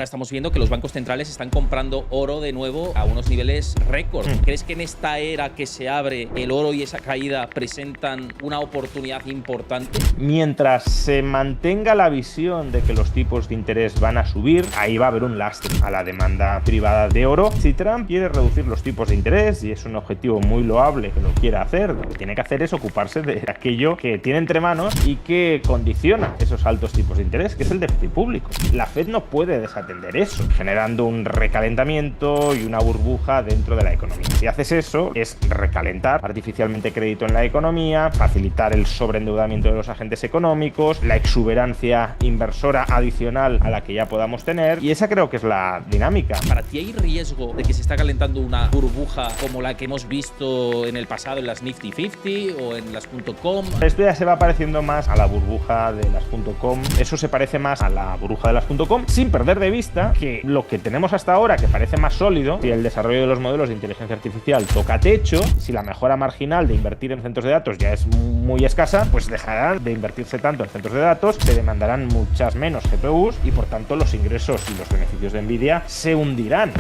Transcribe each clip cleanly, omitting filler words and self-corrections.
ahora estamos viendo que los bancos centrales están comprando oro de nuevo a unos niveles récord. ¿Crees que en esta era que se abre el oro y esa caída presentan una oportunidad importante? Mientras se mantenga la visión de que los tipos de interés van a subir, ahí va a haber un lastre a la demanda privada de oro. Si Trump quiere reducir los tipos de interés, y es un objetivo muy loable que lo quiera hacer, lo que tiene que hacer es ocuparse de aquello que tiene entre manos y que condiciona esos altos tipos de interés, que es el déficit público. La Fed no puede desatender eso, generando un recalentamiento y una burbuja dentro de la economía. Si haces eso, es recalentar artificialmente crédito en la economía, facilitar el sobreendeudamiento de los agentes económicos, la exuberancia inversora adicional a la que ya podamos tener, y esa creo que es la dinámica. ¿Para ti hay riesgo de que se está calentando una burbuja como la que hemos visto en el pasado en las Nifty 50 o en las .com? Esto ya se va pareciendo más a la burbuja de las .com, eso se parece más a la burbuja de las .com, sin perder de vista que lo que tenemos hasta ahora, que parece más sólido, si el desarrollo de los modelos de inteligencia artificial toca techo, si la mejora marginal de invertir en centros de datos ya es muy escasa, pues dejarán de invertirse tanto en centros de datos, se demandarán muchas menos GPUs y por tanto los ingresos y los beneficios de Nvidia se hundirán.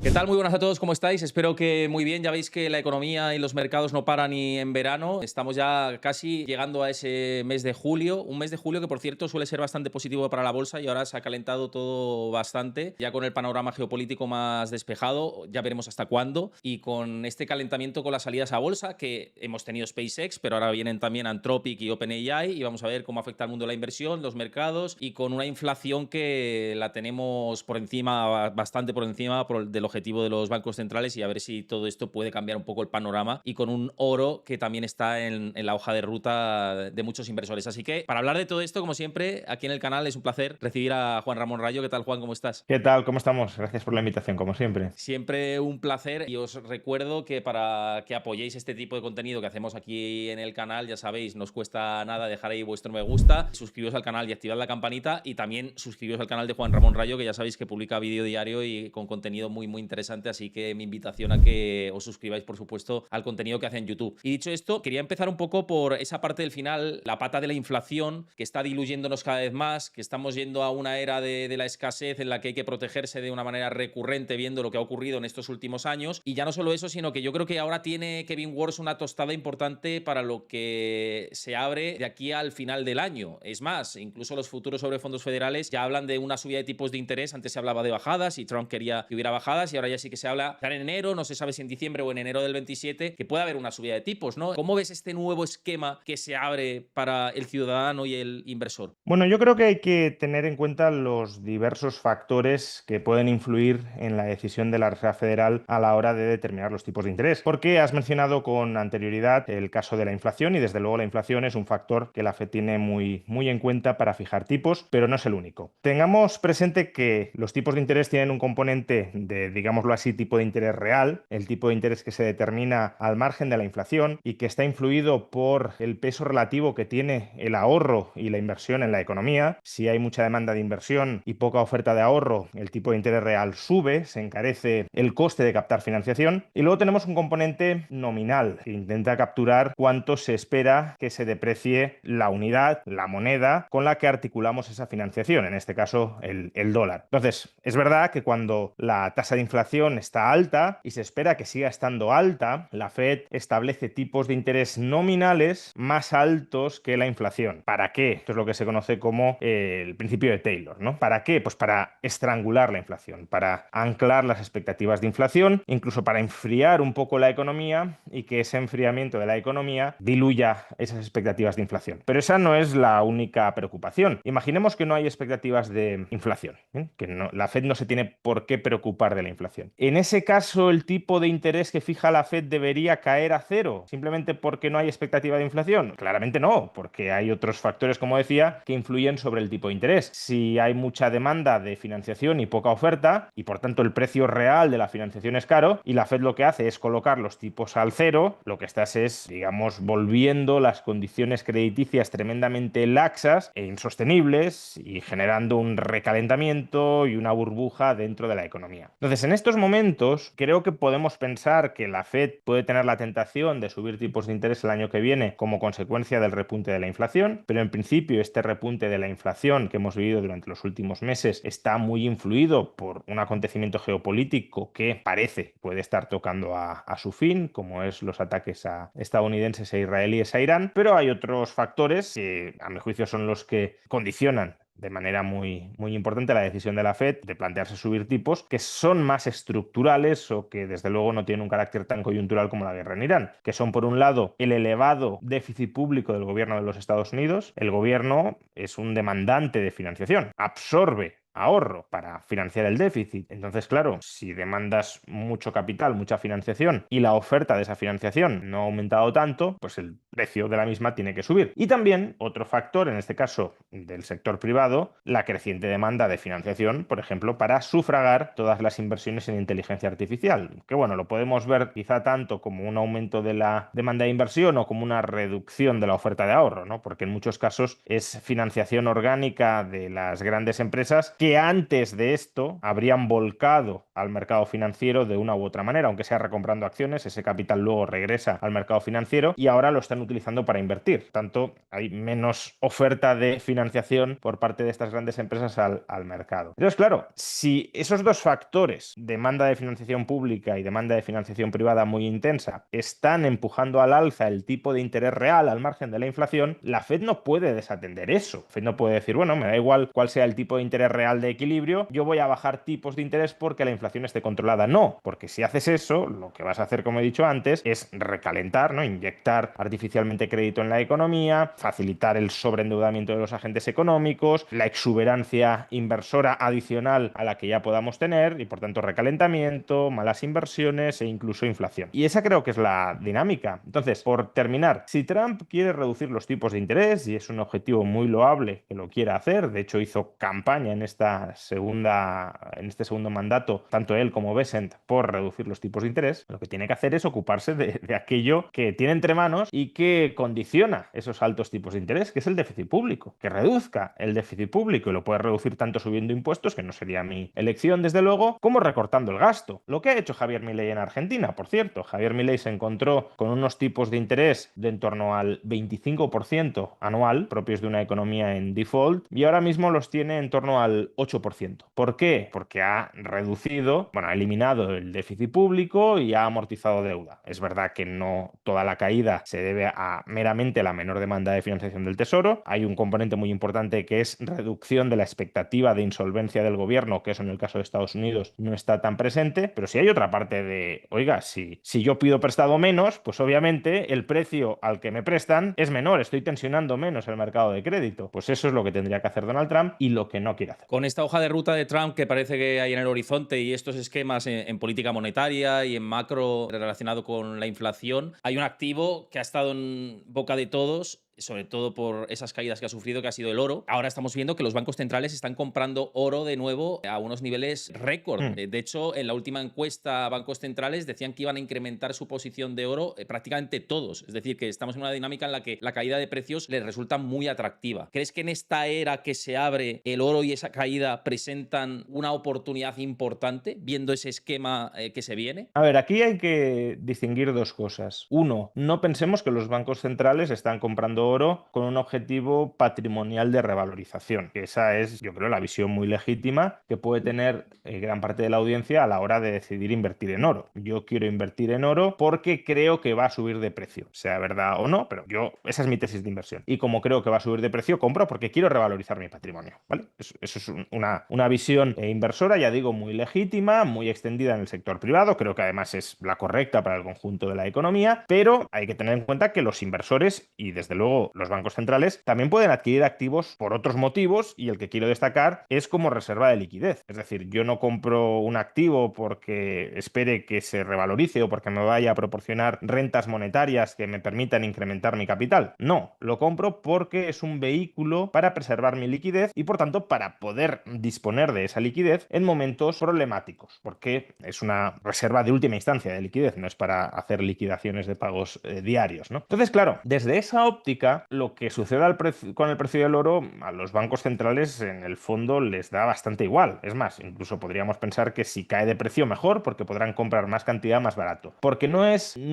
¿Qué tal? Muy buenas a todos, ¿cómo estáis? Espero que muy bien. Ya veis que la economía y los mercados no paran ni en verano. Estamos ya casi llegando a ese mes de julio. Un mes de julio que, por cierto, suele ser bastante positivo para la bolsa y ahora se ha calentado todo bastante. Ya con el panorama geopolítico más despejado, ya veremos hasta cuándo. Y con este calentamiento con las salidas a bolsa, que hemos tenido SpaceX, pero ahora vienen también Anthropic y OpenAI y vamos a ver cómo afecta al mundo de la inversión, los mercados y con una inflación que la tenemos por encima, bastante por encima del objetivo de los bancos centrales y a ver si todo esto puede cambiar un poco el panorama y con un oro que también está en la hoja de ruta de muchos inversores. Así que para hablar de todo esto, como siempre, aquí en el canal es un placer recibir a Juan Ramón Rayo. ¿Qué tal, Juan? ¿Cómo estás? ¿Qué tal? ¿Cómo estamos? Gracias por la invitación, como siempre. Siempre un placer y os recuerdo que para que apoyéis este tipo de contenido que hacemos aquí en el canal, ya sabéis, no os cuesta nada dejar ahí vuestro me gusta, suscribiros al canal y activad la campanita y también suscribiros al canal de Juan Ramón Rayo, que ya sabéis que publica vídeo diario y con contenido muy interesante, así que mi invitación a que os suscribáis, por supuesto, al contenido que hace en YouTube. Y dicho esto, quería empezar un poco por esa parte del final, la pata de la inflación, que está diluyéndonos cada vez más, que estamos yendo a una era de la escasez en la que hay que protegerse de una manera recurrente viendo lo que ha ocurrido en estos últimos años. Y ya no solo eso, sino que yo creo que ahora tiene Kevin Warsh una tostada importante para lo que se abre de aquí al final del año. Es más, incluso los futuros sobre fondos federales ya hablan de una subida de tipos de interés. Antes se hablaba de bajadas y Trump quería que hubiera bajadas y ahora ya sí que se habla en enero, no se sabe si en diciembre o en enero del 27, que puede haber una subida de tipos, ¿no? ¿Cómo ves este nuevo esquema que se abre para el ciudadano y el inversor? Bueno, yo creo que hay que tener en cuenta los diversos factores que pueden influir en la decisión de la Reserva Federal a la hora de determinar los tipos de interés. Porque has mencionado con anterioridad el caso de la inflación y desde luego la inflación es un factor que la Fed tiene muy en cuenta para fijar tipos, pero no es el único. Tengamos presente que los tipos de interés tienen un componente de, digámoslo así, tipo de interés real, el tipo de interés que se determina al margen de la inflación y que está influido por el peso relativo que tiene el ahorro y la inversión en la economía. Si hay mucha demanda de inversión y poca oferta de ahorro, el tipo de interés real sube, se encarece el coste de captar financiación. Y luego tenemos un componente nominal que intenta capturar cuánto se espera que se deprecie la unidad, la moneda con la que articulamos esa financiación, en este caso el dólar. Entonces, es verdad que cuando la tasa de inflación está alta y se espera que siga estando alta, la Fed establece tipos de interés nominales más altos que la inflación. ¿Para qué? Esto es lo que se conoce como el principio de Taylor, ¿no? ¿Para qué? Pues para estrangular la inflación, para anclar las expectativas de inflación, incluso para enfriar un poco la economía y que ese enfriamiento de la economía diluya esas expectativas de inflación. Pero esa no es la única preocupación. Imaginemos que no hay expectativas de inflación, que la Fed no se tiene por qué preocupar de la inflación. En ese caso, el tipo de interés que fija la Fed debería caer a cero, simplemente porque no hay expectativa de inflación. Claramente no, porque hay otros factores, como decía, que influyen sobre el tipo de interés. Si hay mucha demanda de financiación y poca oferta, y por tanto el precio real de la financiación es caro, y la Fed lo que hace es colocar los tipos al cero, lo que estás es, digamos, volviendo las condiciones crediticias tremendamente laxas e insostenibles y generando un recalentamiento y una burbuja dentro de la economía. Entonces, en estos momentos creo que podemos pensar que la Fed puede tener la tentación de subir tipos de interés el año que viene como consecuencia del repunte de la inflación, pero en principio este repunte de la inflación que hemos vivido durante los últimos meses está muy influido por un acontecimiento geopolítico que parece puede estar tocando a su fin, como es los ataques a estadounidenses e israelíes a Irán, pero hay otros factores que a mi juicio son los que condicionan de manera muy importante la decisión de la Fed de plantearse subir tipos que son más estructurales o que desde luego no tienen un carácter tan coyuntural como la guerra en Irán, que son por un lado el elevado déficit público del gobierno de los Estados Unidos. El gobierno es un demandante de financiación, absorbe ahorro para financiar el déficit. Entonces, claro, si demandas mucho capital, mucha financiación y la oferta de esa financiación no ha aumentado tanto, pues el precio de la misma tiene que subir. Y también otro factor, en este caso del sector privado, la creciente demanda de financiación, por ejemplo, para sufragar todas las inversiones en inteligencia artificial, que bueno, lo podemos ver quizá tanto como un aumento de la demanda de inversión o como una reducción de la oferta de ahorro, ¿no? Porque en muchos casos es financiación orgánica de las grandes empresas que antes de esto habrían volcado al mercado financiero de una u otra manera, aunque sea recomprando acciones, ese capital luego regresa al mercado financiero y ahora lo están utilizando para invertir. Tanto hay menos oferta de financiación por parte de estas grandes empresas al mercado. Entonces, claro, si esos dos factores, demanda de financiación pública y demanda de financiación privada muy intensa, están empujando al alza el tipo de interés real al margen de la inflación, la Fed no puede desatender eso. La Fed no puede decir, bueno, me da igual cuál sea el tipo de interés real de equilibrio, yo voy a bajar tipos de interés porque la inflación esté controlada. No, porque si haces eso, lo que vas a hacer, como he dicho antes, es recalentar, ¿no? Inyectar artificialmente crédito en la economía, facilitar el sobreendeudamiento de los agentes económicos, la exuberancia inversora adicional a la que ya podamos tener y por tanto recalentamiento, malas inversiones e incluso inflación. Y esa creo que es la dinámica. Entonces, por terminar, si Trump quiere reducir los tipos de interés y es un objetivo muy loable que lo quiera hacer, de hecho hizo campaña en este segundo mandato, tanto él como Bessent, por reducir los tipos de interés, lo que tiene que hacer es ocuparse de aquello que tiene entre manos y que condiciona esos altos tipos de interés, que es el déficit público. Que reduzca el déficit público y lo puede reducir tanto subiendo impuestos, que no sería mi elección desde luego, como recortando el gasto. Lo que ha hecho Javier Milei en Argentina, por cierto. Javier Milei se encontró con unos tipos de interés de en torno al 25% anual, propios de una economía en default, y ahora mismo los tiene en torno al 8%. ¿Por qué? Porque ha reducido, bueno, ha eliminado el déficit público y ha amortizado deuda. Es verdad que no toda la caída se debe a meramente la menor demanda de financiación del Tesoro. Hay un componente muy importante que es reducción de la expectativa de insolvencia del gobierno, que eso en el caso de Estados Unidos no está tan presente, pero si hay otra parte de, oiga, si yo pido prestado menos, pues obviamente el precio al que me prestan es menor, estoy tensionando menos el mercado de crédito. Pues eso es lo que tendría que hacer Donald Trump y lo que no quiere hacer. Con esta hoja de ruta de Trump que parece que hay en el horizonte y estos esquemas en política monetaria y en macro relacionado con la inflación, hay un activo que ha estado en boca de todos, sobre todo por esas caídas que ha sufrido, que ha sido el oro. Ahora estamos viendo que los bancos centrales están comprando oro de nuevo a unos niveles récord. De hecho, en la última encuesta, bancos centrales decían que iban a incrementar su posición de oro prácticamente todos. Es decir, que estamos en una dinámica en la que la caída de precios les resulta muy atractiva. ¿Crees que en esta era que se abre el oro y esa caída presentan una oportunidad importante, viendo ese esquema que se viene? A ver, aquí hay que distinguir dos cosas. Uno, no pensemos que los bancos centrales están comprando oro con un objetivo patrimonial de revalorización, que esa es, yo creo, la visión muy legítima que puede tener gran parte de la audiencia a la hora de decidir invertir en oro. Yo quiero invertir en oro porque creo que va a subir de precio, sea verdad o no, pero esa es mi tesis de inversión. Y como creo que va a subir de precio, compro porque quiero revalorizar mi patrimonio, ¿vale? Eso es una visión inversora, ya digo, muy legítima, muy extendida en el sector privado, creo que además es la correcta para el conjunto de la economía, pero hay que tener en cuenta que los inversores y desde luego los bancos centrales también pueden adquirir activos por otros motivos y el que quiero destacar es como reserva de liquidez. Es decir, yo no compro un activo porque espere que se revalorice o porque me vaya a proporcionar rentas monetarias que me permitan incrementar mi capital. No, lo compro porque es un vehículo para preservar mi liquidez y por tanto para poder disponer de esa liquidez en momentos problemáticos, porque es una reserva de última instancia de liquidez, no es para hacer liquidaciones de pagos diarios, ¿no? Entonces, claro, desde esa óptica lógica, lo que sucede con el precio del oro a los bancos centrales en el fondo les da bastante igual. Es más, incluso podríamos pensar que si cae de precio mejor porque podrán comprar más cantidad más barato. Porque no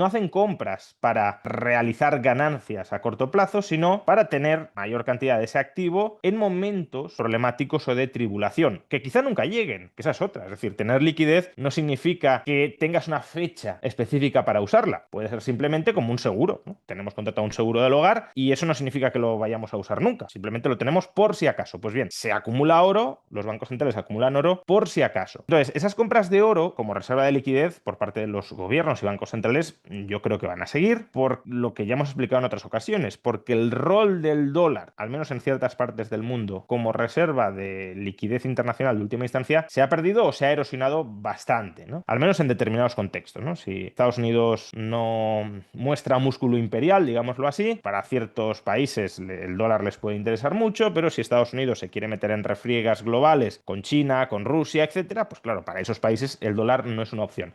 hacen compras para realizar ganancias a corto plazo, sino para tener mayor cantidad de ese activo en momentos problemáticos o de tribulación, que quizá nunca lleguen, que esa es otra. Es decir, tener liquidez no significa que tengas una fecha específica para usarla. Puede ser simplemente como un seguro, ¿no? Tenemos contratado un seguro del hogar y eso no significa que lo vayamos a usar nunca. Simplemente lo tenemos por si acaso. Pues bien, se acumula oro, los bancos centrales acumulan oro por si acaso. Entonces, esas compras de oro como reserva de liquidez por parte de los gobiernos y bancos centrales, yo creo que van a seguir por lo que ya hemos explicado en otras ocasiones, porque el rol del dólar, al menos en ciertas partes del mundo, como reserva de liquidez internacional de última instancia, se ha perdido o se ha erosionado bastante, ¿no? Al menos en determinados contextos, ¿no? Si Estados Unidos no muestra músculo imperial, digámoslo así, para ciertos países el dólar les puede interesar mucho, pero si Estados Unidos se quiere meter en refriegas globales con China, con Rusia, etcétera, pues claro, para esos países el dólar no es una opción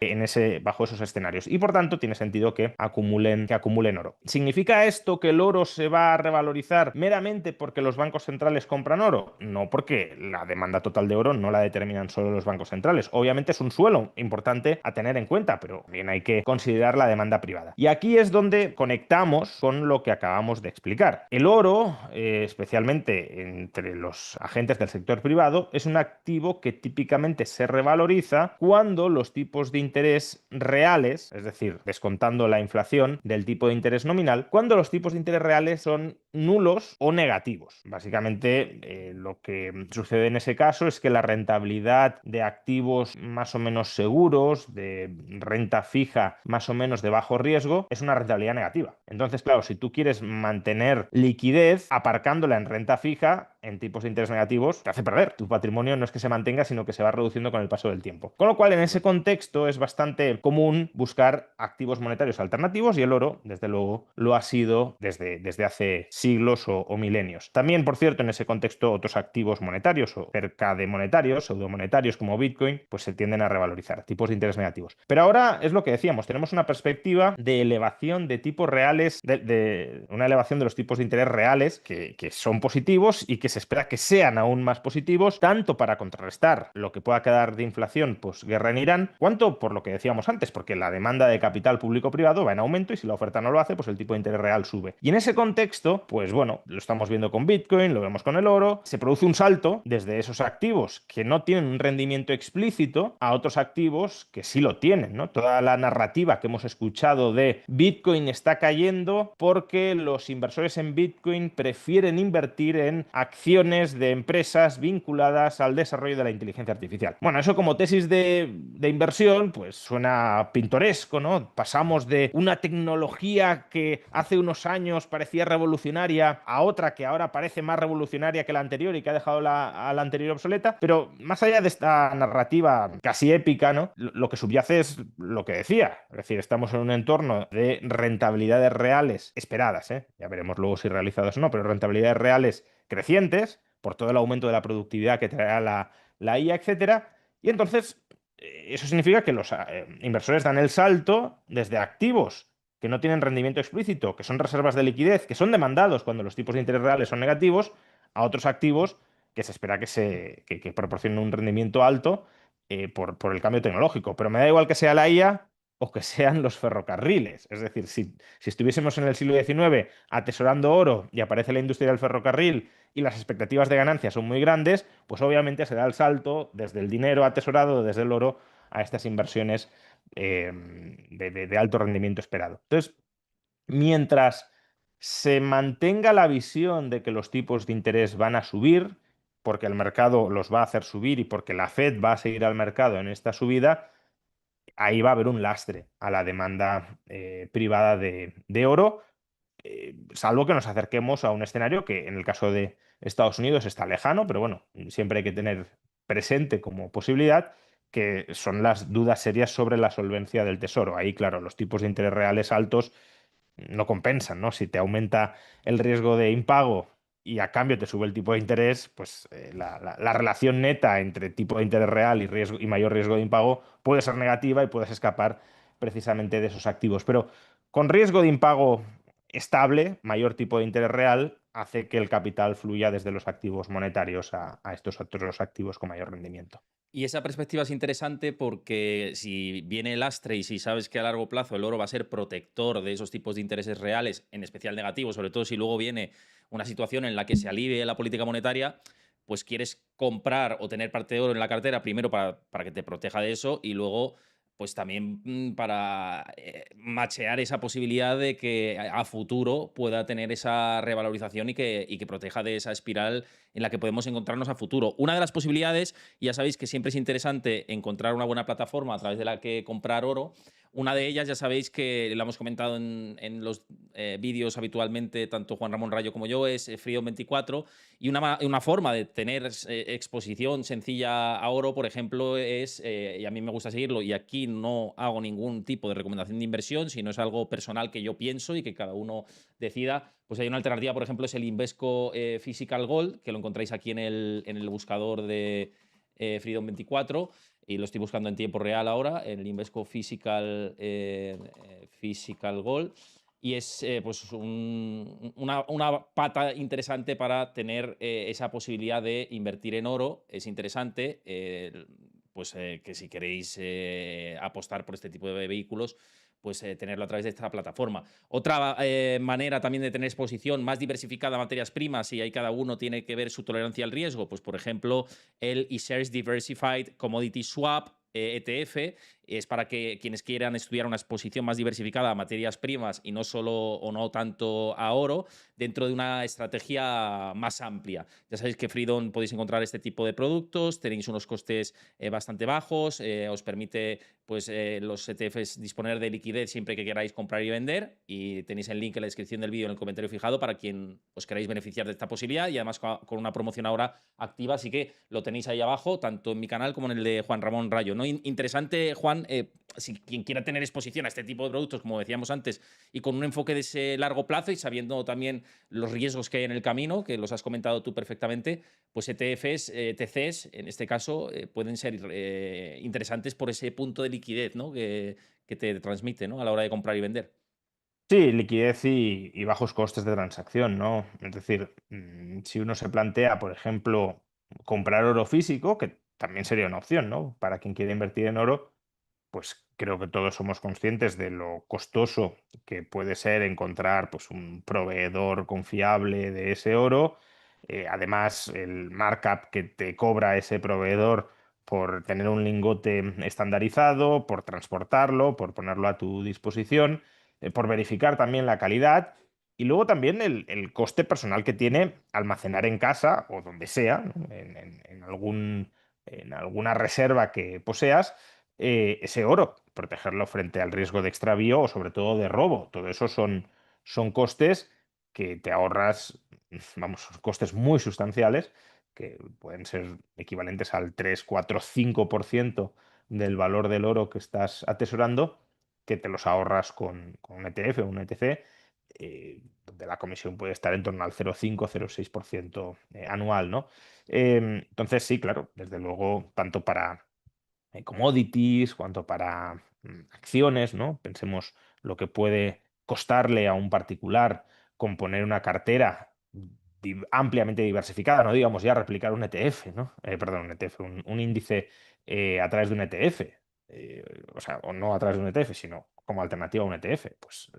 bajo esos escenarios. Y por tanto, tiene sentido que acumulen oro. ¿Significa esto que el oro se va a revalorizar meramente porque los bancos centrales compran oro? No, porque la demanda total de oro no la determinan solo los bancos centrales. Obviamente es un suelo importante a tener en cuenta, pero bien hay que considerar la demanda privada. Y aquí es donde conectamos con lo que acabamos de explicar. El oro, especialmente entre los agentes del sector privado, es un activo que típicamente se revaloriza cuando los tipos de interés reales, es decir, descontando la inflación del tipo de interés nominal, cuando los tipos de interés reales son nulos o negativos. Básicamente, lo que sucede en ese caso es que la rentabilidad de activos más o menos seguros, de renta fija más o menos de bajo riesgo, es una rentabilidad negativa. Entonces, claro, si tú quieres mantener liquidez aparcándola en renta fija, en tipos de interés negativos, te hace perder. Tu patrimonio no es que se mantenga, sino que se va reduciendo con el paso del tiempo. Con lo cual, en ese contexto es bastante común buscar activos monetarios alternativos y el oro, desde luego, lo ha sido desde hace siglos o milenios. También, por cierto, en ese contexto, otros activos monetarios o cerca de monetarios, pseudomonetarios como Bitcoin, pues se tienden a revalorizar, tipos de interés negativos. Pero ahora es lo que decíamos, tenemos una perspectiva de elevación de tipos reales, de una elevación de los tipos de interés reales que son positivos y que se espera que sean aún más positivos, tanto para contrarrestar lo que pueda quedar de inflación, pues guerra en Irán, cuanto por lo que decíamos antes, porque la demanda de capital público-privado va en aumento y si la oferta no lo hace, pues el tipo de interés real sube. Y en ese contexto, pues bueno, lo estamos viendo con Bitcoin, lo vemos con el oro, se produce un salto desde esos activos que no tienen un rendimiento explícito a otros activos que sí lo tienen, ¿no? Toda la narrativa que hemos escuchado de Bitcoin está cayendo porque los inversores en Bitcoin prefieren invertir en acciones de empresas vinculadas al desarrollo de la inteligencia artificial. Bueno, eso como tesis de inversión, pues suena pintoresco, ¿no? Pasamos de una tecnología que hace unos años parecía revolucionaria a otra que ahora parece más revolucionaria que la anterior y que ha dejado a la anterior obsoleta, pero más allá de esta narrativa casi épica, ¿no? Lo que subyace es lo que decía, es decir, estamos en un entorno de rentabilidades reales esperadas, ¿eh? Ya veremos luego si realizadas o no, pero rentabilidades reales crecientes por todo el aumento de la productividad que traerá la IA, etcétera. Y entonces, eso significa que los inversores dan el salto desde activos que no tienen rendimiento explícito, que son reservas de liquidez, que son demandados cuando los tipos de interés reales son negativos, a otros activos que se espera que proporcionen un rendimiento alto por el cambio tecnológico. Pero me da igual que sea la IA o que sean los ferrocarriles. Es decir, si estuviésemos en el siglo XIX atesorando oro y aparece la industria del ferrocarril y las expectativas de ganancia son muy grandes, pues obviamente se da el salto desde el dinero atesorado, desde el oro, a estas inversiones de alto rendimiento esperado. Entonces, mientras se mantenga la visión de que los tipos de interés van a subir, porque el mercado los va a hacer subir y porque la Fed va a seguir al mercado en esta subida, ahí va a haber un lastre a la demanda privada de oro, salvo que nos acerquemos a un escenario que en el caso de Estados Unidos está lejano, pero bueno, siempre hay que tener presente como posibilidad que son las dudas serias sobre la solvencia del tesoro. Ahí, claro, los tipos de interés reales altos no compensan, ¿no? Si te aumenta el riesgo de impago y a cambio te sube el tipo de interés, pues la relación neta entre tipo de interés real y mayor riesgo de impago puede ser negativa y puedes escapar precisamente de esos activos. Pero con riesgo de impago estable, mayor tipo de interés real, hace que el capital fluya desde los activos monetarios a estos otros activos con mayor rendimiento. Y esa perspectiva es interesante porque si viene el lastre y si sabes que a largo plazo el oro va a ser protector de esos tipos de intereses reales, en especial negativos, sobre todo si luego viene una situación en la que se alivie la política monetaria, pues quieres comprar o tener parte de oro en la cartera primero para que te proteja de eso y luego pues también para machear esa posibilidad de que a futuro pueda tener esa revalorización y que proteja de esa espiral en la que podemos encontrarnos a futuro. Una de las posibilidades, ya sabéis que siempre es interesante encontrar una buena plataforma a través de la que comprar oro. Una de ellas, ya sabéis que lo hemos comentado en los vídeos habitualmente, tanto Juan Ramón Rayo como yo, es Freedom24. Y una forma de tener exposición sencilla a oro, por ejemplo, es, y a mí me gusta seguirlo, y aquí no hago ningún tipo de recomendación de inversión, sino es algo personal que yo pienso y que cada uno decida. Pues hay una alternativa, por ejemplo, es el Invesco Physical Gold, que lo encontráis aquí en el buscador de Freedom24, y lo estoy buscando en tiempo real ahora, el Invesco Physical Gold. Y es pues una pata interesante para tener esa posibilidad de invertir en oro. Es interesante, pues que si queréis apostar por este tipo de vehículos, pues tenerlo a través de esta plataforma. Otra manera también de tener exposición más diversificada a materias primas, y ahí cada uno tiene que ver su tolerancia al riesgo, pues por ejemplo el eShares Diversified Commodity Swap, ETF, es para que quienes quieran estudiar una exposición más diversificada a materias primas y no solo o no tanto a oro, dentro de una estrategia más amplia. Ya sabéis que Freedom podéis encontrar este tipo de productos, tenéis unos costes bastante bajos, os permite pues los ETFs disponer de liquidez siempre que queráis comprar y vender, y tenéis el link en la descripción del vídeo en el comentario fijado para quien os queráis beneficiar de esta posibilidad, y además con una promoción ahora activa, así que lo tenéis ahí abajo, tanto en mi canal como en el de Juan Ramón Rayo, ¿no? Interesante, Juan, si quien quiera tener exposición a este tipo de productos, como decíamos antes, y con un enfoque de ese largo plazo y sabiendo también los riesgos que hay en el camino, que los has comentado tú perfectamente, pues ETFs, ETCs, en este caso, pueden ser interesantes por ese punto de liquidez, ¿no? que te transmite, ¿no? A la hora de comprar y vender. Sí, liquidez y bajos costes de transacción, ¿no? Es decir, si uno se plantea, por ejemplo, comprar oro físico, que también sería una opción, ¿no? Para quien quiere invertir en oro, pues creo que todos somos conscientes de lo costoso que puede ser encontrar pues, un proveedor confiable de ese oro. Además, el markup que te cobra ese proveedor por tener un lingote estandarizado, por transportarlo, por ponerlo a tu disposición, por verificar también la calidad y luego también el coste personal que tiene almacenar en casa o donde sea, ¿no? En alguna reserva que poseas, ese oro, protegerlo frente al riesgo de extravío o sobre todo de robo. Todo eso son costes que te ahorras, vamos, son costes muy sustanciales que pueden ser equivalentes al 3 4 5% del valor del oro que estás atesorando, que te los ahorras con un ETF o un ETC, donde la comisión puede estar en torno al 0,5-0,6% anual, ¿no? Entonces, sí, claro, desde luego, tanto para commodities, cuanto para acciones, ¿no? Pensemos lo que puede costarle a un particular componer una cartera ampliamente diversificada, no digamos ya replicar un ETF, ¿no? Perdón, un ETF, un índice a través de un ETF. O sea, o no a través de un ETF, sino como alternativa a un ETF. Pues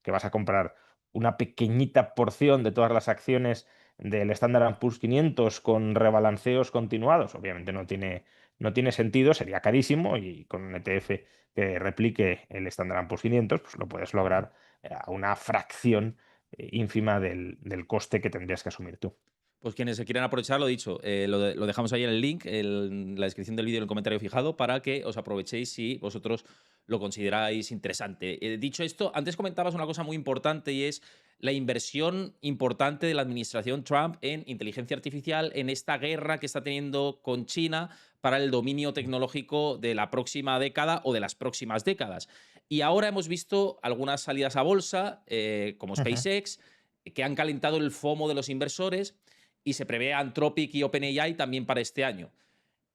que vas a comprar una pequeñita porción de todas las acciones del Standard Poor's 500 con rebalanceos continuados. Obviamente no tiene sentido, sería carísimo, y con un ETF que replique el Standard Poor's 500, pues lo puedes lograr a una fracción ínfima del coste que tendrías que asumir tú. Pues quienes se quieran aprovechar, lo dicho, lo dejamos ahí en el link, en la descripción del vídeo, en el comentario fijado, para que os aprovechéis si vosotros lo consideráis interesante. Dicho esto, antes comentabas una cosa muy importante, y es la inversión importante de la administración Trump en inteligencia artificial, en esta guerra que está teniendo con China para el dominio tecnológico de la próxima década o de las próximas décadas. Y ahora hemos visto algunas salidas a bolsa, como Ujú. SpaceX, que han calentado el FOMO de los inversores, y se prevé Anthropic y OpenAI también para este año.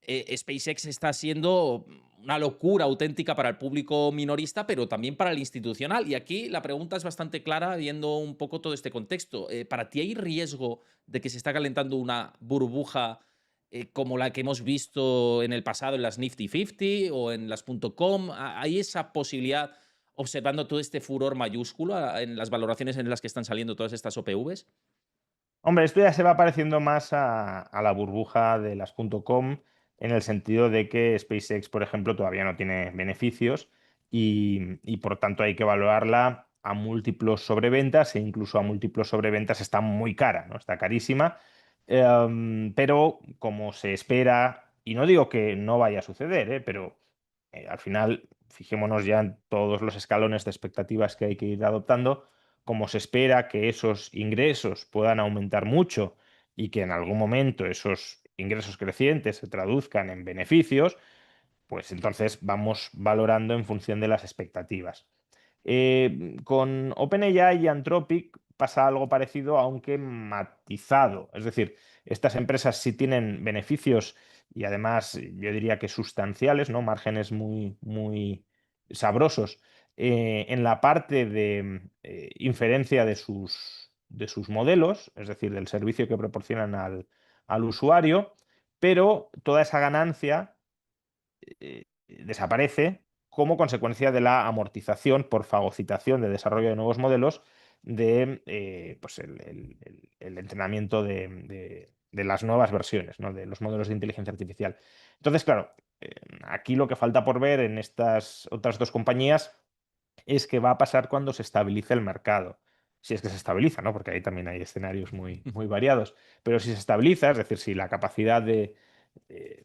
SpaceX está siendo una locura auténtica para el público minorista, pero también para el institucional. Y aquí la pregunta es bastante clara, viendo un poco todo este contexto. ¿Para ti hay riesgo de que se está calentando una burbuja como la que hemos visto en el pasado en las Nifty 50 o en las .com? ¿Hay esa posibilidad observando todo este furor mayúsculo en las valoraciones en las que están saliendo todas estas OPVs? Hombre, esto ya se va pareciendo más a la burbuja de las .com en el sentido de que SpaceX, por ejemplo, todavía no tiene beneficios y por tanto hay que valorarla a múltiplos sobreventas e incluso a múltiplos sobreventas está muy cara, ¿no? Está carísima. Pero como se espera, y no digo que no vaya a suceder, pero al final fijémonos ya en todos los escalones de expectativas que hay que ir adoptando, como se espera que esos ingresos puedan aumentar mucho y que en algún momento esos ingresos crecientes se traduzcan en beneficios, pues entonces vamos valorando en función de las expectativas. Con OpenAI y Anthropic pasa algo parecido, aunque matizado. Es decir, estas empresas sí tienen beneficios y además yo diría que sustanciales, ¿no? Márgenes muy, muy sabrosos en la parte de inferencia de sus modelos, es decir, del servicio que proporcionan al usuario, pero toda esa ganancia desaparece como consecuencia de la amortización por fagocitación de desarrollo de nuevos modelos de pues el entrenamiento de las nuevas versiones, ¿no? De los modelos de inteligencia artificial. Entonces, claro, aquí lo que falta por ver en estas otras dos compañías es qué va a pasar cuando se estabilice el mercado. Si es que se estabiliza, ¿no? Porque ahí también hay escenarios muy, muy variados. Pero si se estabiliza, es decir, si la capacidad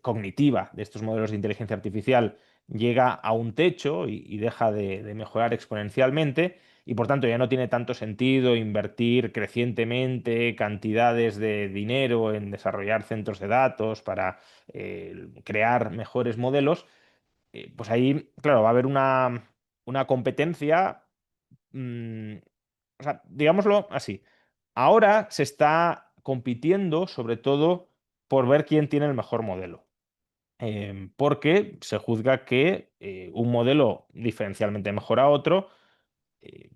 cognitiva de estos modelos de inteligencia artificial llega a un techo y deja de mejorar exponencialmente, y por tanto ya no tiene tanto sentido invertir crecientemente cantidades de dinero en desarrollar centros de datos para crear mejores modelos, pues ahí, claro, va a haber una competencia, mm, o sea, digámoslo así, ahora se está compitiendo sobre todo por ver quién tiene el mejor modelo. Porque se juzga que un modelo diferencialmente mejor a otro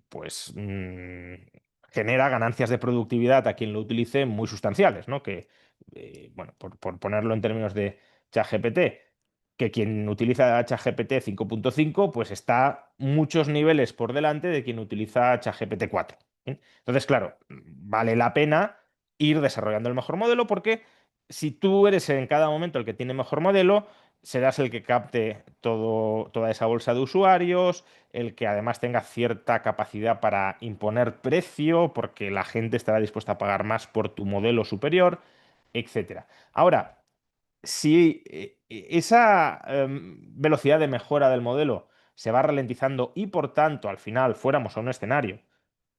pues genera ganancias de productividad a quien lo utilice muy sustanciales, ¿no? Que, bueno, por ponerlo en términos de ChatGPT, que quien utiliza ChatGPT 5.5, pues está muchos niveles por delante de quien utiliza ChatGPT 4. ¿Bien? Entonces, claro, vale la pena ir desarrollando el mejor modelo porque si tú eres en cada momento el que tiene mejor modelo, serás el que capte toda esa bolsa de usuarios, el que además tenga cierta capacidad para imponer precio, porque la gente estará dispuesta a pagar más por tu modelo superior, etcétera. Ahora, si esa velocidad de mejora del modelo se va ralentizando y por tanto al final fuéramos a un escenario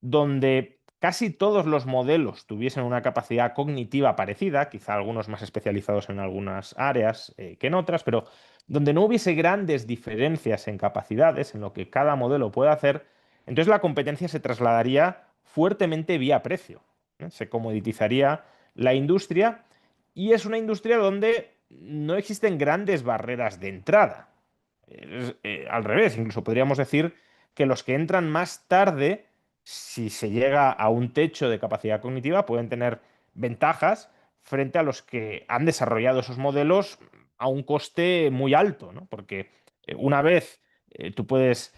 donde casi todos los modelos tuviesen una capacidad cognitiva parecida, quizá algunos más especializados en algunas áreas que en otras, pero donde no hubiese grandes diferencias en capacidades, en lo que cada modelo puede hacer, entonces la competencia se trasladaría fuertemente vía precio, ¿eh? Se comoditizaría la industria y es una industria donde no existen grandes barreras de entrada. Al revés, incluso podríamos decir que los que entran más tarde, si se llega a un techo de capacidad cognitiva, pueden tener ventajas frente a los que han desarrollado esos modelos a un coste muy alto, ¿no? Porque una vez tú puedes,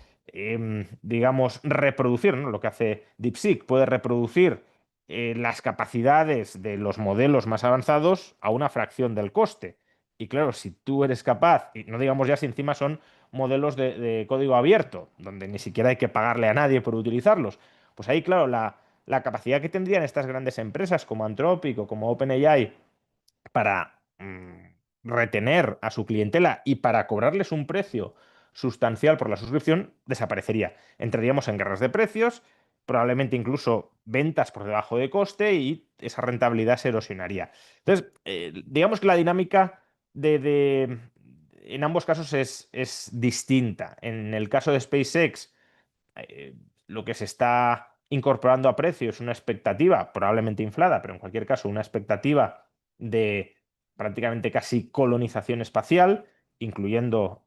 digamos, reproducir, ¿no? Lo que hace DeepSeek, puede reproducir las capacidades de los modelos más avanzados a una fracción del coste. Y claro, si tú eres capaz, y no digamos ya si encima son modelos de código abierto, donde ni siquiera hay que pagarle a nadie por utilizarlos, pues ahí, claro, la capacidad que tendrían estas grandes empresas como Anthropic o como OpenAI para retener a su clientela y para cobrarles un precio sustancial por la suscripción, desaparecería. Entraríamos en guerras de precios, probablemente incluso ventas por debajo de coste y esa rentabilidad se erosionaría. Entonces, digamos que la dinámica en ambos casos es distinta. En el caso de SpaceX, eh, lo que se está incorporando a precio es una expectativa, probablemente inflada, pero en cualquier caso, una expectativa de prácticamente casi colonización espacial, incluyendo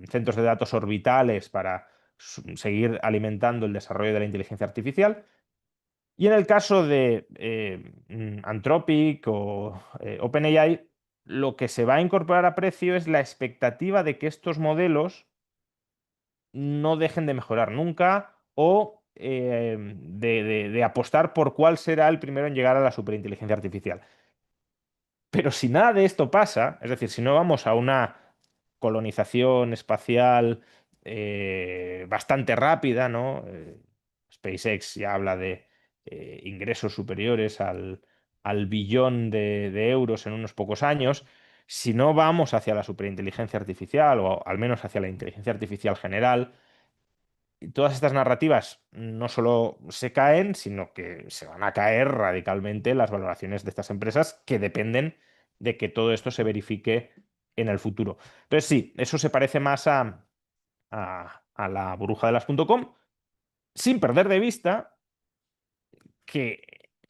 centros de datos orbitales para seguir alimentando el desarrollo de la inteligencia artificial. Y en el caso de Anthropic o OpenAI, lo que se va a incorporar a precio es la expectativa de que estos modelos no dejen de mejorar nunca o de apostar por cuál será el primero en llegar a la superinteligencia artificial. Pero si nada de esto pasa, es decir, si no vamos a una colonización espacial bastante rápida, ¿no? SpaceX ya habla de ingresos superiores al billón de euros en unos pocos años. Si no vamos hacia la superinteligencia artificial, o al menos hacia la inteligencia artificial general, todas estas narrativas no solo se caen, sino que se van a caer radicalmente las valoraciones de estas empresas que dependen de que todo esto se verifique en el futuro. Entonces, sí, eso se parece más a la burbuja de las .com, sin perder de vista que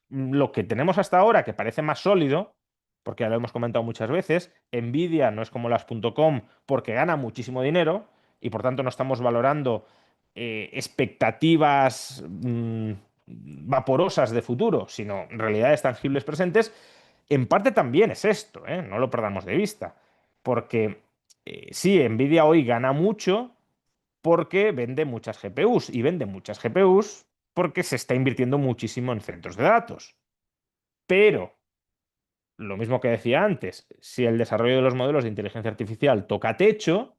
lo que tenemos hasta ahora, que parece más sólido, porque ya lo hemos comentado muchas veces, Nvidia no es como las .com porque gana muchísimo dinero y por tanto no estamos valorando expectativas vaporosas de futuro, sino realidades tangibles presentes. En parte también es esto, ¿eh? No lo perdamos de vista, porque sí, Nvidia hoy gana mucho porque vende muchas GPUs y vende muchas GPUs porque se está invirtiendo muchísimo en centros de datos. Pero, lo mismo que decía antes, si el desarrollo de los modelos de inteligencia artificial toca techo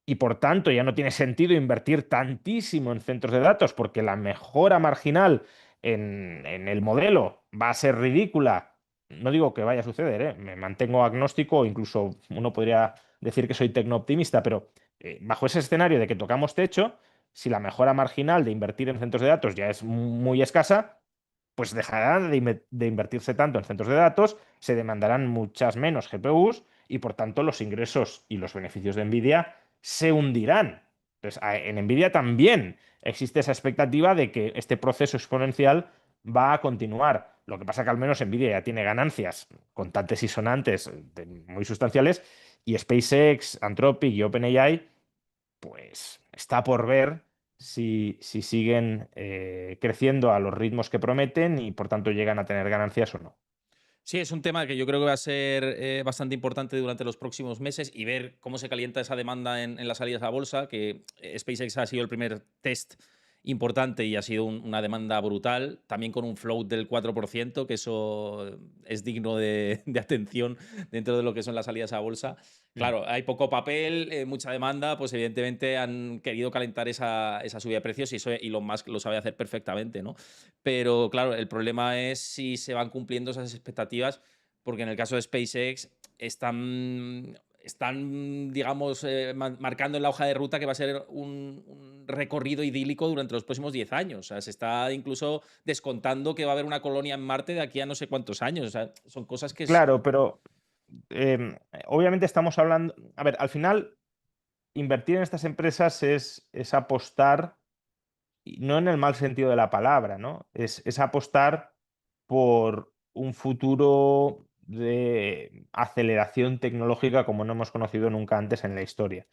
y por tanto ya no tiene sentido invertir tantísimo en centros de datos porque la mejora marginal en el modelo va a ser ridícula, no digo que vaya a suceder, ¿eh? Me mantengo agnóstico, incluso uno podría decir que soy tecnooptimista, pero bajo ese escenario de que tocamos techo, si la mejora marginal de invertir en centros de datos ya es muy escasa, pues dejará de invertirse tanto en centros de datos, se demandarán muchas menos GPUs y por tanto los ingresos y los beneficios de Nvidia se hundirán. Entonces, en Nvidia también existe esa expectativa de que este proceso exponencial va a continuar. Lo que pasa que al menos Nvidia ya tiene ganancias contantes y sonantes muy sustanciales y SpaceX, Anthropic y OpenAI, pues está por ver si siguen creciendo a los ritmos que prometen y por tanto llegan a tener ganancias o no. Sí, es un tema que yo creo que va a ser bastante importante durante los próximos meses y ver cómo se calienta esa demanda en las salidas a bolsa, que SpaceX ha sido el primer test importante y ha sido una demanda brutal, también con un float del 4%, que eso es digno de atención dentro de lo que son las salidas a bolsa. Mm. Claro, hay poco papel, mucha demanda, pues evidentemente han querido calentar esa subida de precios y eso Elon Musk lo sabe hacer perfectamente, ¿no? Pero claro, el problema es si se van cumpliendo esas expectativas, porque en el caso de SpaceX están digamos, marcando en la hoja de ruta que va a ser un recorrido idílico durante los próximos 10 años. O sea, se está incluso descontando que va a haber una colonia en Marte de aquí a no sé cuántos años. O sea, son cosas que es... Claro, pero obviamente estamos hablando. A ver, al final, invertir en estas empresas es apostar, y no en el mal sentido de la palabra, ¿no? Es apostar por un futuro de aceleración tecnológica como no hemos conocido nunca antes en la historia.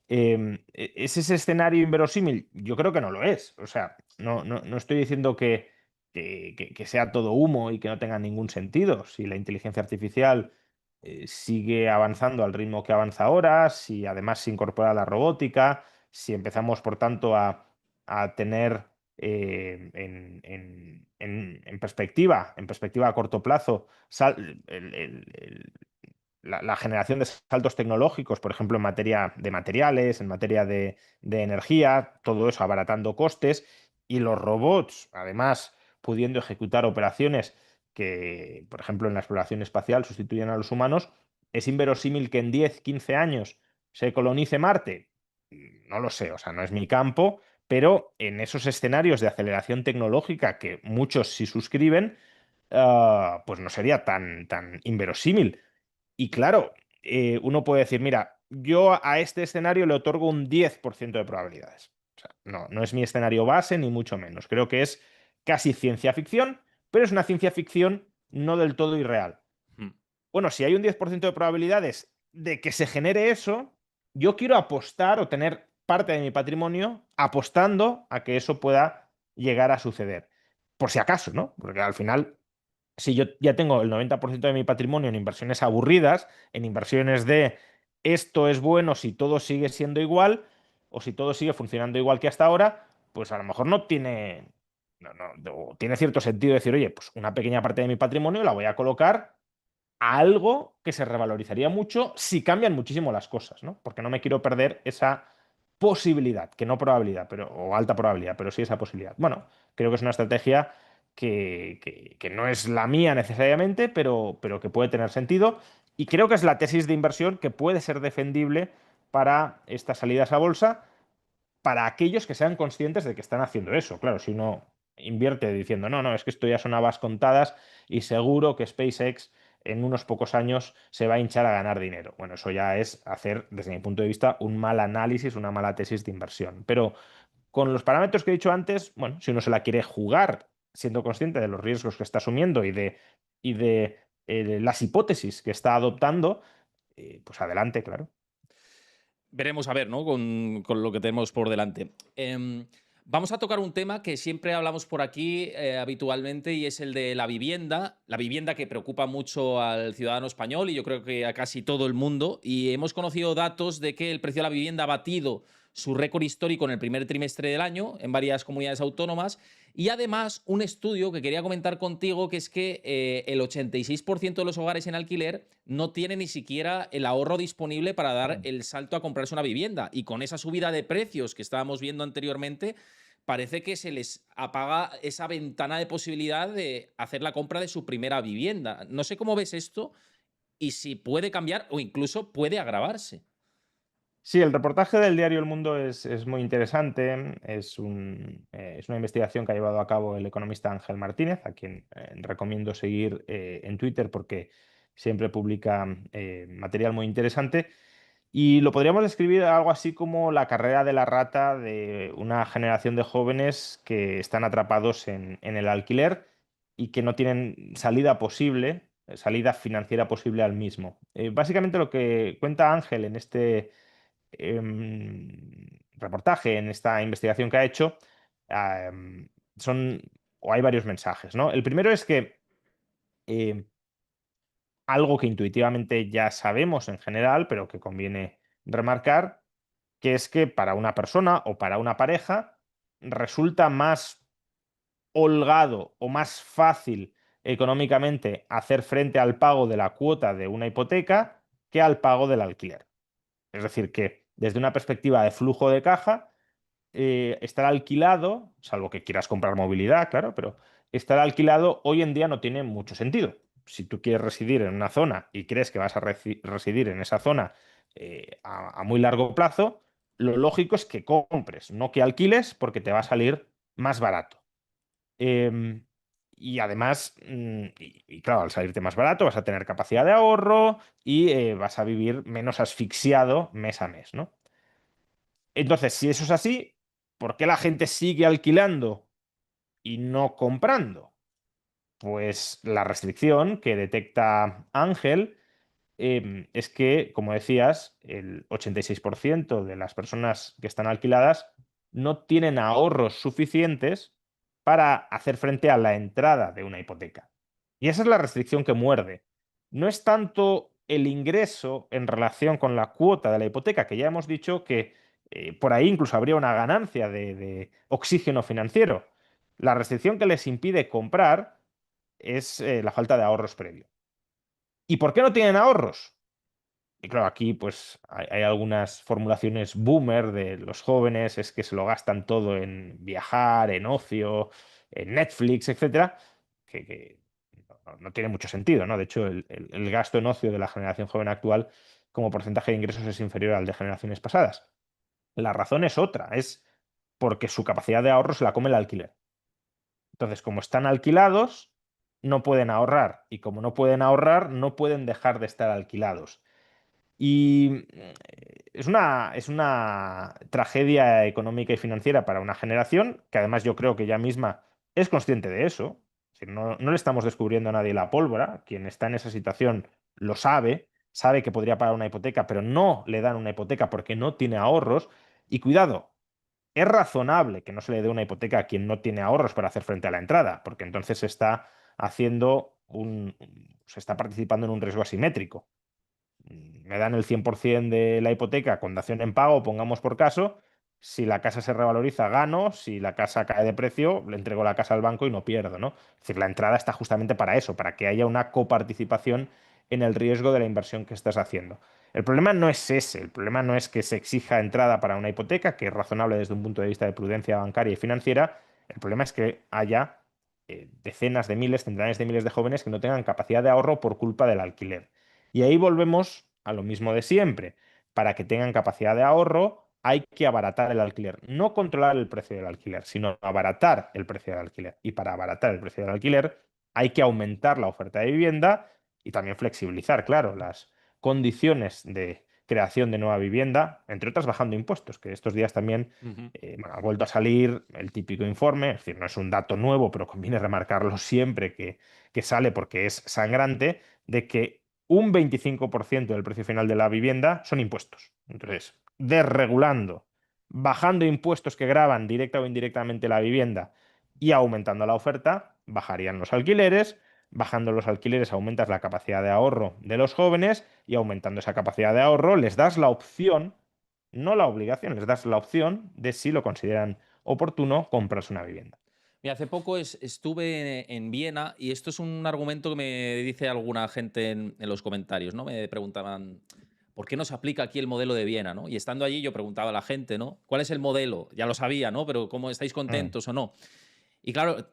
¿Es ese escenario inverosímil? Yo creo que no lo es. O sea, no estoy diciendo que sea todo humo y que no tenga ningún sentido. Si la inteligencia artificial sigue avanzando al ritmo que avanza ahora, si además se incorpora la robótica, si empezamos, por tanto, a tener en perspectiva a corto plazo, la generación de saltos tecnológicos, por ejemplo, en materia de materiales, en materia de energía, todo eso abaratando costes, y los robots, además, pudiendo ejecutar operaciones que, por ejemplo, en la exploración espacial sustituyen a los humanos, ¿es inverosímil que en 10 15 años se colonice Marte? No lo sé, o sea, no es mi campo, pero en esos escenarios de aceleración tecnológica que muchos sí suscriben, pues no sería tan inverosímil. Y claro, uno puede decir, mira, yo a este escenario le otorgo un 10% de probabilidades. O sea, no es mi escenario base, ni mucho menos. Creo que es casi ciencia ficción, pero es una ciencia ficción no del todo irreal. Hmm. bueno, si hay un 10% de probabilidades de que se genere eso, yo quiero apostar o tener parte de mi patrimonio apostando a que eso pueda llegar a suceder. Por si acaso, ¿no? Porque al final, si yo ya tengo el 90% de mi patrimonio en inversiones aburridas, en inversiones de esto es bueno si todo sigue siendo igual o si todo sigue funcionando igual que hasta ahora, pues a lo mejor no tiene, o tiene cierto sentido decir, oye, pues una pequeña parte de mi patrimonio la voy a colocar a algo que se revalorizaría mucho si cambian muchísimo las cosas, ¿no? Porque no me quiero perder esa posibilidad, que no probabilidad, pero, o alta probabilidad, pero sí esa posibilidad. Bueno, creo que es una estrategia que no es la mía necesariamente, pero que puede tener sentido. Y creo que es la tesis de inversión que puede ser defendible para estas salidas a bolsa, para aquellos que sean conscientes de que están haciendo eso. Claro, si uno invierte diciendo, no, no, es que esto ya son habas contadas y seguro que SpaceX en unos pocos años se va a hinchar a ganar dinero. Bueno, eso ya es hacer, desde mi punto de vista, un mal análisis, una mala tesis de inversión. Pero con los parámetros que he dicho antes, bueno, si uno se la quiere jugar siendo consciente de los riesgos que está asumiendo y de las hipótesis que está adoptando, pues adelante, claro. Veremos a ver, ¿no? Con lo que tenemos por delante. Vamos a tocar un tema que siempre hablamos por aquí habitualmente y es el de la vivienda. La vivienda que preocupa mucho al ciudadano español y yo creo que a casi todo el mundo. Y hemos conocido datos de que el precio de la vivienda ha batido su récord histórico en el primer trimestre del año en varias comunidades autónomas. Y además, un estudio que quería comentar contigo, que es que el 86% de los hogares en alquiler no tiene ni siquiera el ahorro disponible para dar el salto a comprarse una vivienda. Y con esa subida de precios que estábamos viendo anteriormente, parece que se les apaga esa ventana de posibilidad de hacer la compra de su primera vivienda. No sé cómo ves esto y si puede cambiar o incluso puede agravarse. Sí, el reportaje del diario El Mundo es muy interesante. Es una investigación que ha llevado a cabo el economista Ángel Martínez, a quien recomiendo seguir en Twitter porque siempre publica material muy interesante. Y lo podríamos describir algo así como la carrera de la rata de una generación de jóvenes que están atrapados en el alquiler y que no tienen salida posible, salida financiera posible al mismo. Básicamente lo que cuenta Ángel en este reportaje, en esta investigación que ha hecho, son, o hay varios mensajes, ¿no? El primero es que eh, algo que intuitivamente ya sabemos en general, pero que conviene remarcar, que es que para una persona o para una pareja resulta más holgado o más fácil económicamente hacer frente al pago de la cuota de una hipoteca que al pago del alquiler. Es decir, que desde una perspectiva de flujo de caja, estar alquilado, salvo que quieras comprar movilidad, claro, pero estar alquilado hoy en día no tiene mucho sentido. Si tú quieres residir en una zona y crees que vas a residir en esa zona a muy largo plazo, lo lógico es que compres, no que alquiles, porque te va a salir más barato. Em, y además, y claro, al salirte más barato, vas a tener capacidad de ahorro y vas a vivir menos asfixiado mes a mes, ¿no? Entonces, si eso es así, ¿por qué la gente sigue alquilando y no comprando? Pues la restricción que detecta Ángel es que, como decías, el 86% de las personas que están alquiladas no tienen ahorros suficientes para hacer frente a la entrada de una hipoteca. Y esa es la restricción que muerde. No es tanto el ingreso en relación con la cuota de la hipoteca, que ya hemos dicho que por ahí incluso habría una ganancia de oxígeno financiero. La restricción que les impide comprar es la falta de ahorros previo. ¿Y por qué no tienen ahorros? Y claro, aquí pues hay algunas formulaciones boomer de los jóvenes, es que se lo gastan todo en viajar, en ocio, en Netflix, etcétera, que no tiene mucho sentido, ¿no? De hecho, el gasto en ocio de la generación joven actual como porcentaje de ingresos es inferior al de generaciones pasadas. La razón es otra, es porque su capacidad de ahorro se la come el alquiler. Entonces, como están alquilados, no pueden ahorrar. Y como no pueden ahorrar, no pueden dejar de estar alquilados. Y es una tragedia económica y financiera para una generación que además yo creo que ella misma es consciente de eso. Es decir, no le estamos descubriendo a nadie la pólvora. Quien está en esa situación lo sabe que podría pagar una hipoteca, pero no le dan una hipoteca porque no tiene ahorros. Y cuidado, es razonable que no se le dé una hipoteca a quien no tiene ahorros para hacer frente a la entrada, porque entonces se está participando en un riesgo asimétrico. Me dan el 100% de la hipoteca con dación en pago, pongamos por caso. Si la casa se revaloriza, gano. Si la casa cae de precio, le entrego la casa al banco y no pierdo, ¿no? Es decir, la entrada está justamente para eso, para que haya una coparticipación en el riesgo de la inversión que estás haciendo. El problema no es ese, el problema no es que se exija entrada para una hipoteca, que es razonable desde un punto de vista de prudencia bancaria y financiera. El problema es que haya decenas de miles, centenares de miles de jóvenes que no tengan capacidad de ahorro por culpa del alquiler. Y ahí volvemos a lo mismo de siempre. Para que tengan capacidad de ahorro, hay que abaratar el alquiler. No controlar el precio del alquiler, sino abaratar el precio del alquiler. Y para abaratar el precio del alquiler, hay que aumentar la oferta de vivienda y también flexibilizar, claro, las condiciones de creación de nueva vivienda, entre otras bajando impuestos, que estos días también Ujú. bueno, ha vuelto a salir el típico informe, es decir, no es un dato nuevo, pero conviene remarcarlo siempre que sale porque es sangrante, de que un 25% del precio final de la vivienda son impuestos. Entonces, desregulando, bajando impuestos que gravan directa o indirectamente la vivienda y aumentando la oferta, bajarían los alquileres. Bajando los alquileres aumentas la capacidad de ahorro de los jóvenes y aumentando esa capacidad de ahorro les das la opción, no la obligación, les das la opción de si lo consideran oportuno comprarse una vivienda. Mira, hace poco estuve en Viena y esto es un argumento que me dice alguna gente en los comentarios, ¿no? Me preguntaban, ¿por qué no se aplica aquí el modelo de Viena, ¿no? Y estando allí yo preguntaba a la gente, ¿no? ¿Cuál es el modelo? Ya lo sabía, ¿no? Pero ¿cómo estáis Mm. contentos o no? Y claro,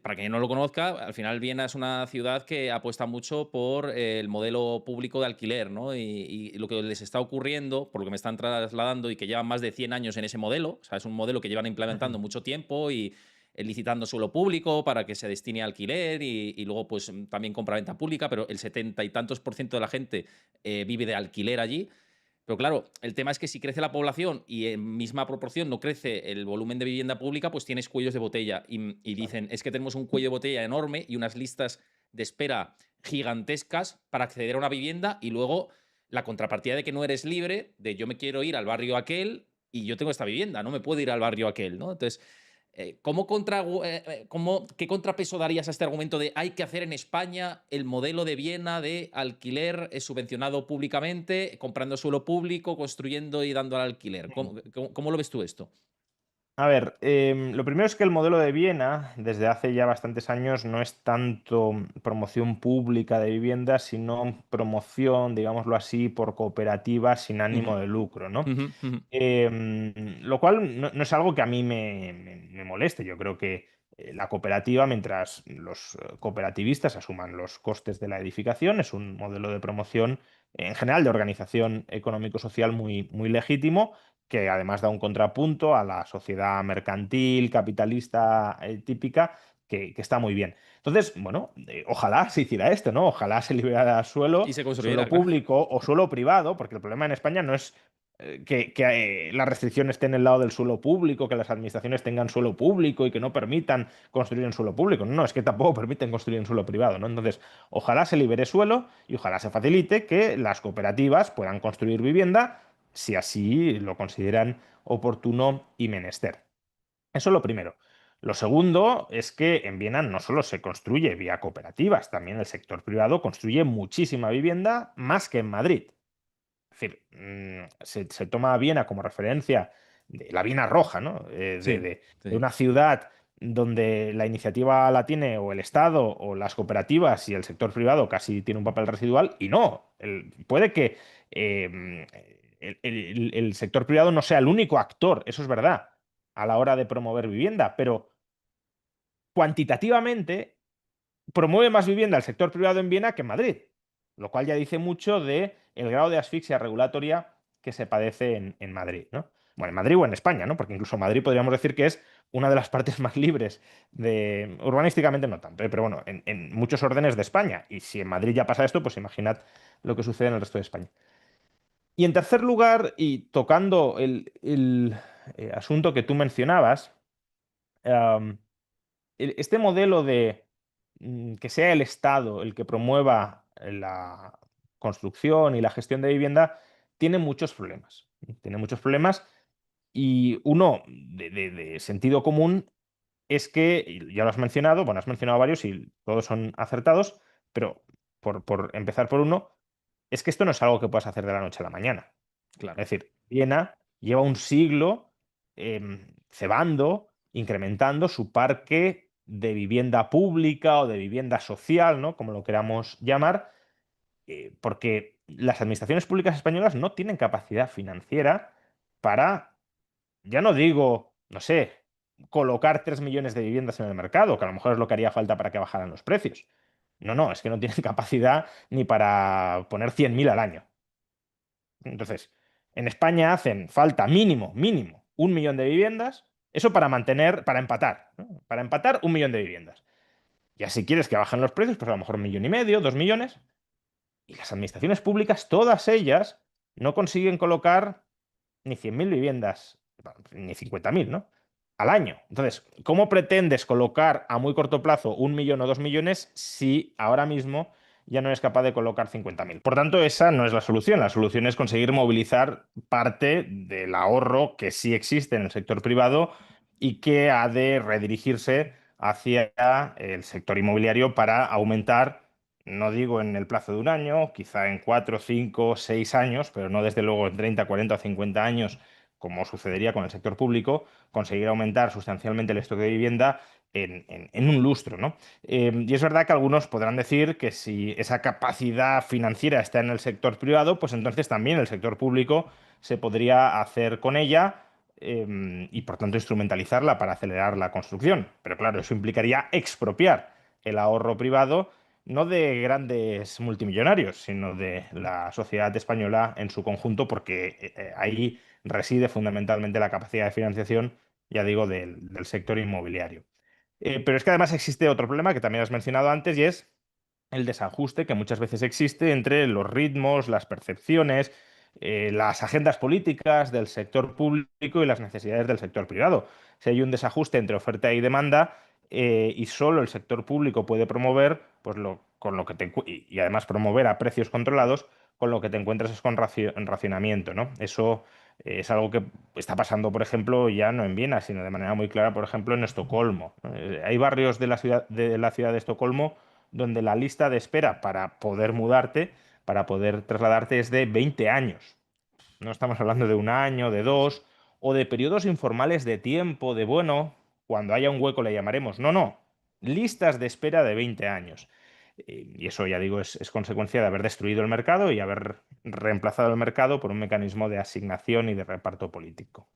para quien no lo conozca, al final Viena es una ciudad que apuesta mucho por el modelo público de alquiler, ¿no? Y lo que les está ocurriendo, por lo que me están trasladando y que llevan más de 100 años en ese modelo, o sea, es un modelo que llevan implementando mucho tiempo y licitando suelo público para que se destine a alquiler y luego pues también compra-venta pública, pero el 70 y tantos por ciento de la gente vive de alquiler allí. Pero claro, el tema es que si crece la población y en misma proporción no crece el volumen de vivienda pública, pues tienes cuellos de botella. Y dicen, es que tenemos un cuello de botella enorme y unas listas de espera gigantescas para acceder a una vivienda y luego la contrapartida de que no eres libre, de yo me quiero ir al barrio aquel y yo tengo esta vivienda, no me puedo ir al barrio aquel, ¿no? Entonces, ¿qué contrapeso darías a este argumento de hay que hacer en España el modelo de Viena de alquiler subvencionado públicamente, comprando suelo público, construyendo y dando al alquiler? ¿Cómo lo ves tú esto? A ver, lo primero es que el modelo de Viena, desde hace ya bastantes años, no es tanto promoción pública de viviendas, sino promoción, digámoslo así, por cooperativas sin ánimo Ujú, de lucro, ¿no? ujú, ujú. Lo cual no es algo que a mí me moleste. Yo creo que la cooperativa, mientras los cooperativistas asuman los costes de la edificación, es un modelo de promoción, en general, de organización económico-social muy legítimo, que además da un contrapunto a la sociedad mercantil, capitalista, típica, que está muy bien. Entonces, bueno, ojalá se hiciera esto, ¿no? Ojalá se liberara Y se suelo construirá, claro. público o suelo privado, porque el problema en España no es que la restricción esté en el lado del suelo público, que las administraciones tengan suelo público y que no permitan construir en suelo público. No, es que tampoco permiten construir en suelo privado, ¿no? Entonces, ojalá se libere suelo y ojalá se facilite que las cooperativas puedan construir vivienda si así lo consideran oportuno y menester. Eso es lo primero. Lo segundo es que en Viena no solo se construye vía cooperativas, también el sector privado construye muchísima vivienda, más que en Madrid. Es decir, se toma a Viena como referencia de la Viena roja, ¿no? Sí, De sí. una ciudad donde la iniciativa la tiene o el Estado o las cooperativas y el sector privado casi tiene un papel residual, y no. Puede que eh, el sector privado no sea el único actor, eso es verdad, a la hora de promover vivienda, pero cuantitativamente promueve más vivienda el sector privado en Viena que en Madrid, lo cual ya dice mucho de el grado de asfixia regulatoria que se padece en Madrid, ¿no? Bueno, en Madrid o en España, ¿no? Porque incluso Madrid podríamos decir que es una de las partes más libres de, urbanísticamente no tanto, pero bueno, en muchos órdenes de España. Y si en Madrid ya pasa esto, pues imaginad lo que sucede en el resto de España. Y en tercer lugar, y tocando el asunto que tú mencionabas, am, este modelo de que sea el Estado el que promueva construcción y la gestión de vivienda tiene muchos problemas. Tiene muchos problemas y uno de sentido común es que, y ya lo has mencionado, bueno, has mencionado varios y todos son acertados, pero por empezar por uno, es que esto no es algo que puedas hacer de la noche a la mañana. Claro. Es decir, Viena lleva un siglo cebando, incrementando su parque de vivienda pública o de vivienda social, ¿no? Como lo queramos llamar, porque las administraciones públicas españolas no tienen capacidad financiera para, ya no digo, no sé, colocar 3 millones de viviendas en el mercado, que a lo mejor es lo que haría falta para que bajaran los precios. No, no, es que no tienen capacidad ni para poner 100.000 al año. Entonces, en España hacen falta mínimo, 1 millón de viviendas, eso para mantener, para empatar, ¿no? Para empatar 1 millón de viviendas. Ya si quieres que bajen los precios, pues a lo mejor 1,5 millones, 2 millones. Y las administraciones públicas, todas ellas, no consiguen colocar ni 100.000 viviendas, ni 50.000, ¿no? Al año. Entonces, ¿cómo pretendes colocar a muy corto plazo 1 millón o 2 millones si ahora mismo ya no eres capaz de colocar 50.000? Por tanto, esa no es la solución. La solución es conseguir movilizar parte del ahorro que sí existe en el sector privado y que ha de redirigirse hacia el sector inmobiliario para aumentar, no digo en el plazo de un año, quizá en 4, 5, 6 años, pero no desde luego en 30, 40 o 50 años, como sucedería con el sector público, conseguir aumentar sustancialmente el stock de vivienda en un lustro, ¿no? Y es verdad que algunos podrán decir que si esa capacidad financiera está en el sector privado, pues entonces también el sector público se podría hacer con ella y por tanto instrumentalizarla para acelerar la construcción. Pero claro, eso implicaría expropiar el ahorro privado no de grandes multimillonarios, sino de la sociedad española en su conjunto, porque ahí reside fundamentalmente la capacidad de financiación, ya digo, del sector inmobiliario. Pero es que además existe otro problema que también has mencionado antes y es el desajuste que muchas veces existe entre los ritmos, las percepciones, las agendas políticas del sector público y las necesidades del sector privado. Si hay un desajuste entre oferta y demanda y solo el sector público puede promover, pues con lo que y además promover a precios controlados, con lo que te encuentras es con racionamiento, ¿no? Eso es algo que está pasando, por ejemplo, ya no en Viena, sino de manera muy clara, por ejemplo, en Estocolmo. Hay barrios de la ciudad de Estocolmo donde la lista de espera para poder mudarte, para poder trasladarte, es de 20 años. No estamos hablando de un año, de dos, o de periodos informales de tiempo, de bueno, cuando haya un hueco le llamaremos. No, no. Listas de espera de 20 años. Y eso, ya digo, es consecuencia de haber destruido el mercado y haber reemplazado el mercado por un mecanismo de asignación y de reparto político.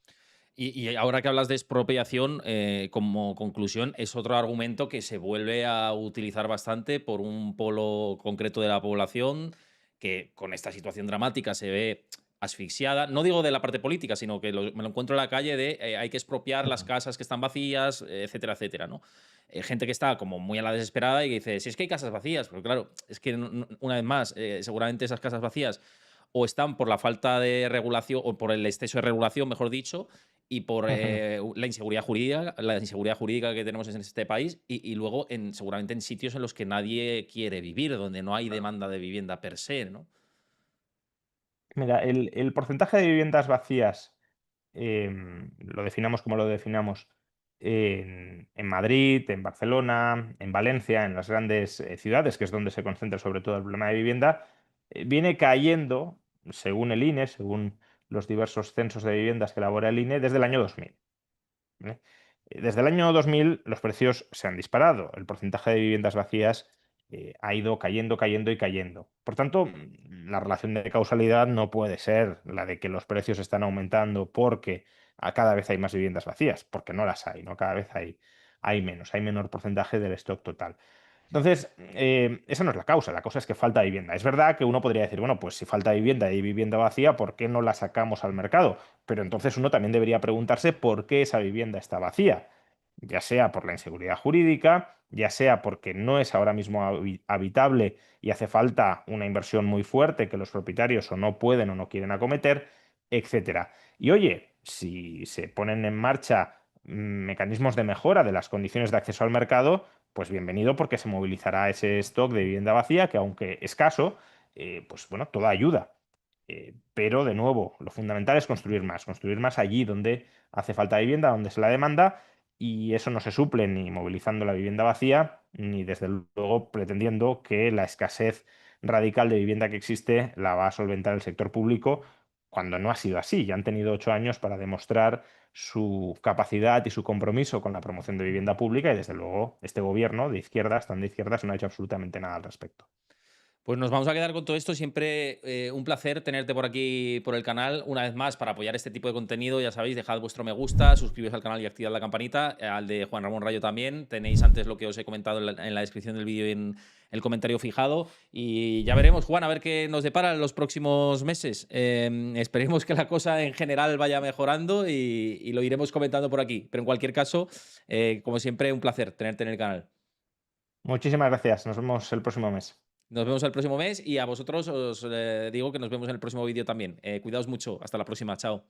Y ahora que hablas de expropiación, como conclusión, es otro argumento que se vuelve a utilizar bastante por un polo concreto de la población que con esta situación dramática se ve asfixiada. No digo de la parte política, sino que me lo encuentro en la calle de hay que expropiar las Ujú. casas que están vacías, etcétera, etcétera, ¿no? Gente que está como muy a la desesperada y que dice, si es que hay casas vacías, pero claro, es que una vez más, seguramente esas casas vacías o están por la falta de regulación o por el exceso de regulación, mejor dicho, y por la inseguridad jurídica que tenemos en este país y luego seguramente en sitios en los que nadie quiere vivir, donde no hay demanda de vivienda per se, ¿no? Mira, el porcentaje de viviendas vacías, lo definamos como lo definamos, en Madrid, en Barcelona, en Valencia, en las grandes ciudades, que es donde se concentra sobre todo el problema de vivienda, viene cayendo, según el INE, según los diversos censos de viviendas que elabora el INE, desde el año 2000. ¿Vale? Desde el año 2000 los precios se han disparado, el porcentaje de viviendas vacías ha ido cayendo, cayendo y cayendo. Por tanto, la relación de causalidad no puede ser la de que los precios están aumentando porque a cada vez hay más viviendas vacías, porque no las hay, ¿no? Cada vez hay menos, hay menor porcentaje del stock total. Entonces, esa no es la causa es que falta vivienda. Es verdad que uno podría decir, bueno, pues si falta vivienda y hay vivienda vacía, ¿por qué no la sacamos al mercado? Pero entonces uno también debería preguntarse por qué esa vivienda está vacía, ya sea por la inseguridad jurídica, ya sea porque no es ahora mismo habitable y hace falta una inversión muy fuerte que los propietarios o no pueden o no quieren acometer, etcétera. Y oye, si se ponen en marcha mecanismos de mejora de las condiciones de acceso al mercado, pues bienvenido porque se movilizará ese stock de vivienda vacía que aunque escaso, pues bueno, toda ayuda. Pero de nuevo, lo fundamental es construir más allí donde hace falta vivienda, donde se la demanda, y eso no se suple ni movilizando la vivienda vacía, ni desde luego pretendiendo que la escasez radical de vivienda que existe la va a solventar el sector público, cuando no ha sido así. Ya han tenido 8 años para demostrar su capacidad y su compromiso con la promoción de vivienda pública, y desde luego este gobierno de izquierdas, tan de izquierdas, no ha hecho absolutamente nada al respecto. Pues nos vamos a quedar con todo esto. Siempre un placer tenerte por aquí, por el canal. Una vez más, para apoyar este tipo de contenido, ya sabéis, dejad vuestro me gusta, suscribiros al canal y activad la campanita. Al de Juan Ramón Rayo también. Tenéis antes lo que os he comentado en la descripción del vídeo y en el comentario fijado. Y ya veremos, Juan, a ver qué nos depara en los próximos meses. Esperemos que la cosa en general vaya mejorando y lo iremos comentando por aquí. Pero en cualquier caso, como siempre, un placer tenerte en el canal. Muchísimas gracias. Nos vemos el próximo mes. Nos vemos el próximo mes y a vosotros os digo que nos vemos en el próximo vídeo también. Cuidaos mucho. Hasta la próxima. Chao.